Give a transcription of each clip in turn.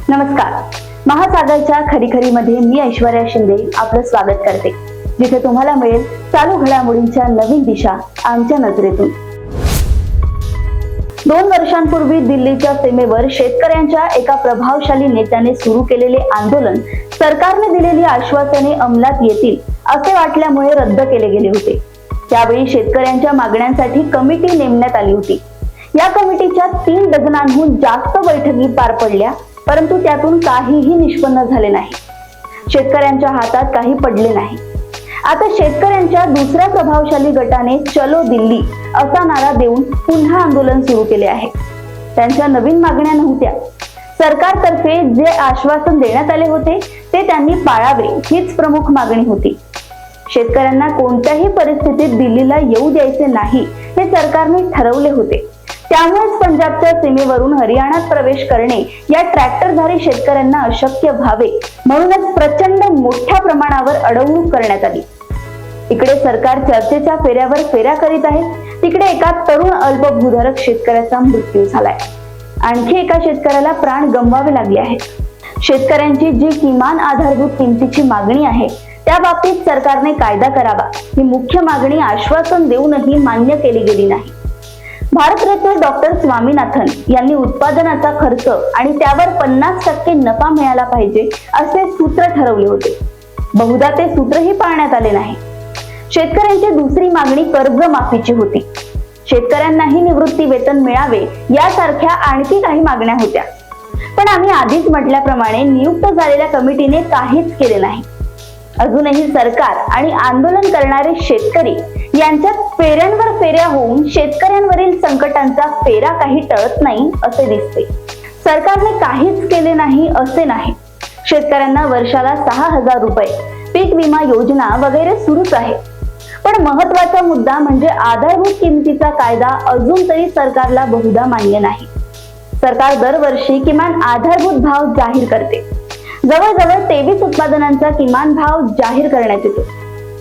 नमस्कार. महासागरच्या खरीखरीमध्ये मी ऐश्वर्या शिंदे आपलं स्वागत करते, जिथे तुम्हाला मिळेल चालू घडामोडींच्या नवीन दिशा आमच्या नजरेतून. 2 वर्षांपूर्वी दिल्लीच्या सीमेवर शेतकऱ्यांच्या एका प्रभावशाली नेत्याने सुरू केलेले आंदोलन सरकारने दिलेली आश्वासने अंमलात येतील असे वाटल्यामुळे रद्द केले गेले होते. त्यावेळी शेतकऱ्यांच्या मागण्यांसाठी कमिटी नेमण्यात आली होती. या कमिटीच्या 3 डझनांहून जास्त बैठकी पार पडल्या, परंतु त्यातून काहीही निष्पन्न झाले नाही. शेतकऱ्यांच्या हातात काही पडले नाही. आता शेतकऱ्यांच्या दुसऱ्या प्रभावशाली गटाने चलो दिल्ली असा नारा देऊन पुन्हा आंदोलन सुरू केले आहे. त्यांच्या नवीन मागण्या नव्हत्या. सरकारतर्फे जे आश्वासन देण्यात आले होते ते त्यांनी पाळावे हीच प्रमुख मागणी होती. शेतकऱ्यांना कोणत्याही परिस्थितीत दिल्लीला येऊ द्यायचे नाही हे सरकारने ठरवले होते. त्यामुळेच पंजाबच्या सीमेवरून हरियाणात प्रवेश करणे या ट्रॅक्टरधारी शेतकऱ्यांना अशक्य व्हावे म्हणूनच प्रचंड मोठ्या प्रमाणावर अडवणूक करण्यात आली. इकडे सरकार चर्चेच्या फेऱ्यावर फेऱ्या करीत आहे, तिकडे एका तरुण अल्पभूधारक शेतकऱ्याचा मृत्यू झालाय. आणखी एका शेतकऱ्याला प्राण गमवावे लागले आहेत. शेतकऱ्यांची जी किमान आधारभूत किमतीची मागणी आहे त्या बाबतीत सरकारने कायदा करावा ही मुख्य मागणी आश्वासन देऊनही मान्य केली गेली नाही. भारतरत्न डॉक्टर स्वामीनाथन यांनी उत्पादनाचा खर्च आणि त्यावर 50% नफा मिळाला पाहिजे असे सूत्र ठरवले होते. बहुधा ते सूत्रही पाळण्यात आले नाही. शेतकऱ्यांची दुसरी मागणी कर्जमाफीची होती. शेतकऱ्यांनाही निवृत्ती वेतन मिळावे यासारख्या आणखी काही मागण्या होत्या. पण आम्ही आधीच म्हटल्याप्रमाणे नियुक्त झालेल्या कमिटीने काहीच केले नाही. अजूनही सरकार आणि आंदोलन करणारे शेतकरी यांच्यात फेऱ्यांवर फेऱ्या होऊन शेतकऱ्यांवरील संकटांचा फेरा काही टळत नाही असे दिसते. सरकारने काहीच केले नाही असे नाही. शेतकऱ्यांना वर्षाला 6,000 रुपये, पीक विमा योजना वगैरे सुरूच आहे. पण महत्वाचा मुद्दा म्हणजे आधारभूत किमतीचा कायदा अजून तरी सरकारला बहुधा मान्य नाही. सरकार दरवर्षी किमान आधारभूत भाव जाहीर करते. जवळजवळ 23 उत्पादनांचा किमान भाव जाहीर करण्यात येतो.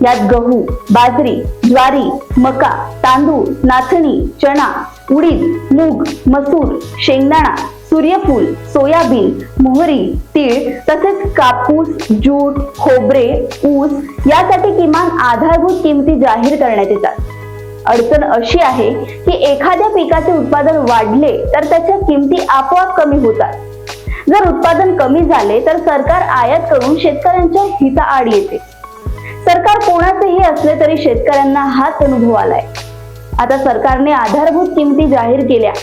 यात गहू, बाजरी, ज्वारी, मका, तांदूळ, नाचणी, चणा, उडीद, मूग, मसूर, शेंगदाणा, सूर्यफूल, सोयाबीन, मोहरी, तीळ तसेच कापूस, जूट, खोबरे, ऊस यासाठी किमान आधारभूत किमती जाहीर करण्यात येतात. अडचण अशी आहे की एखाद्या पिकाचे उत्पादन वाढले तर त्याच्या किमती आपोआप कमी होतात. जर उत्पादन कमी झाले तर सरकार आयात करून शेतकऱ्यांच्या हिताआड येते. सरकार कोणाचेही असले तरी शेतकऱ्यांना हाच अनुभव आलाय. आता सरकारने आधारभूत किमती जाहीर केल्या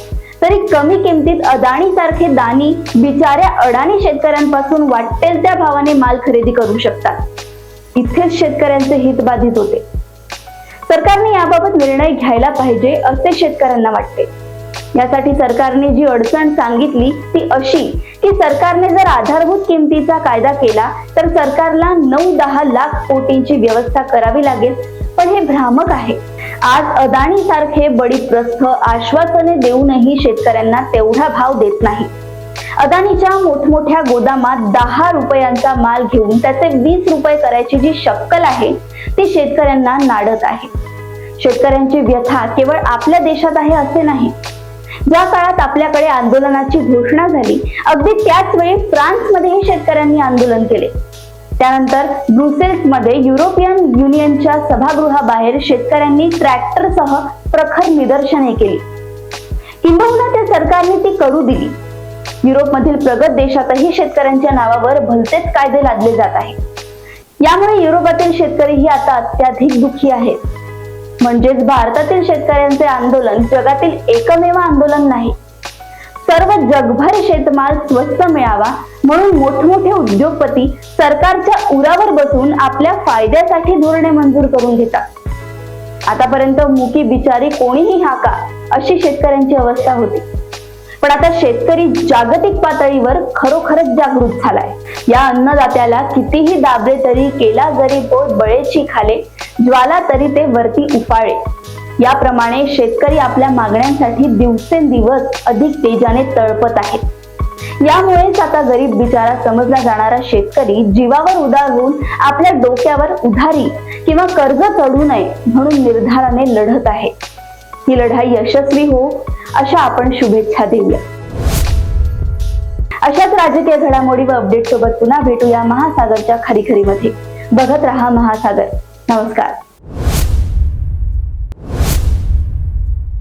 तरी कमी किमतीत अदाणी सारखे दानी बिचाऱ्या अडाणी शेतकऱ्यांपासून वाटेल त्या भावाने माल खरेदी करू शकतात. इथेच शेतकऱ्यांचे हित बाधित होते. सरकारने याबाबत निर्णय घ्यायला पाहिजे असे शेतकऱ्यांना वाटते. यासाठी सरकारने जी अडचण सांगितली ती अशी की सरकारने जर आधारभूत किमतीचा कायदा केला तर सरकारला 9-10 लाख कोटींची व्यवस्था करावी लागेल. पण हे भ्रामक आहे. आज अदाणी सारखे बडीप्रस्थ आश्वासने देऊनही शेतकऱ्यांना तेवढा भाव देत नाही. अदानीच्या मोठमोठ्या गोदामात 10 रुपयांचा माल घेऊन त्याचे 20 रुपये करायची जी शक्कल आहे ती शेतकऱ्यांना नाडत आहे. शेतकऱ्यांची व्यथा केवळ आपल्या देशात आहे असे नाही. ज्या काळात आपल्याकडे आंदोलनाची घोषणा झाली अगदी त्याच वेळी फ्रान्समध्येही शेतकऱ्यांनी आंदोलन केले. त्यानंतर ब्रुसेल्समध्ये युरोपियन युनियनच्या सभागृहाबाहेर शेतकऱ्यांनी ट्रॅक्टरसह प्रखर निदर्शने केली. किंबहुना त्या सरकारने ती करू दिली. युरोपमधील प्रगत देशातही शेतकऱ्यांच्या नावावर भलतेच कायदे लादले जात आहेत. यामुळे युरोपातील शेतकरीही आता अत्याधिक दुःखी आहेत. म्हणजेच भारतातील शेतकऱ्यांचे आंदोलन जगातील एकमेव आंदोलन नाही. सर्व जगभर शेतमाल स्वस्त मिळावा म्हणून मोठमोठे उद्योगपती सरकारच्या उरावर बसून आपल्या फायद्यासाठी धोरणे मंजूर करून घेतात. आतापर्यंत मुकी बिचारी कोणीही हाका अशी शेतकऱ्यांची अवस्था होती. पण आता शेतकरी जागतिक पातळीवर खरोखरच जागृत झालाय. या अन्नदात्याला कितीही दाबले तरी केला जरी पोट बळेची खाले, ज्वाला तरी ते वरती उफाळे. याप्रमाणे शेतकरी आपल्या मागण्यांसाठी दिवसेंदिवस अधिक तेजाने तळपत आहेत. यामुळेच आता गरीब बिचारा समजला जाणारा शेतकरी जीवावर उदार होऊन आपल्या डोक्यावर उधारी किंवा कर्ज चढू नये म्हणून निर्धाराने लढत आहे. ही लढाई यशस्वी हो अशा आपण शुभेच्छा देऊया. अशाच राजकीय घडामोडी व अपडेट सोबत पुन्हा भेटूया महासागरच्या खरीखरीमध्ये. बघत रहा महासागर. नमस्कार.